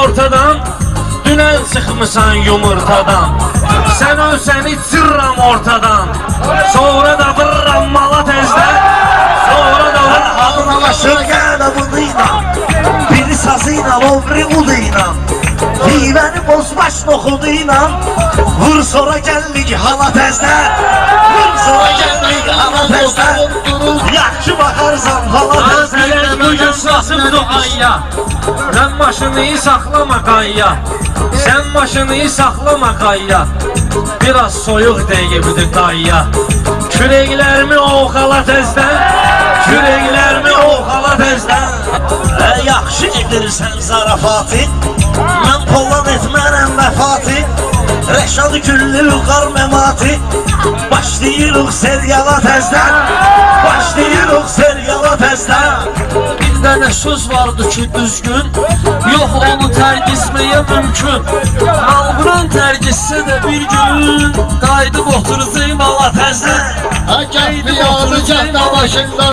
ortadan, dünən çıxmısan yumurtadan. Sən ölsən içirəm ortadan, sonra da vırram mala tezdən, sonra da vırram Aşırgana bunuyla, biri sazıyla, ovri uduyla, hivəni bozbaş noxuduyla, vur sonra gəllik hala təzdən, vur sonra gəllik hala təzdən, yaxşı baxarsan hala təzdən. Sənət bugün sasımdır ayya, sən maşını saxlama qayya, sən maşını saxlama qayya, biraz soyuq deyibdir dayya. Kürəklərimi oxala təzdən, kürəklərimi oxala təzdən. Yaxşı edirsən zarafatı, mən pollan etmərəm vəfatı, Rəşadı güllü qar məmatı, başlayırıq seryala təzdən, başlayırıq seryala təzdən. Bir dənə söz vardı ki düzgün, yox onu tərgizməyə mümkün. Malburan tərgizsə də bir gün, qayıdıb oturacaq mala təzdən. Həkim piyazı cəhdə başında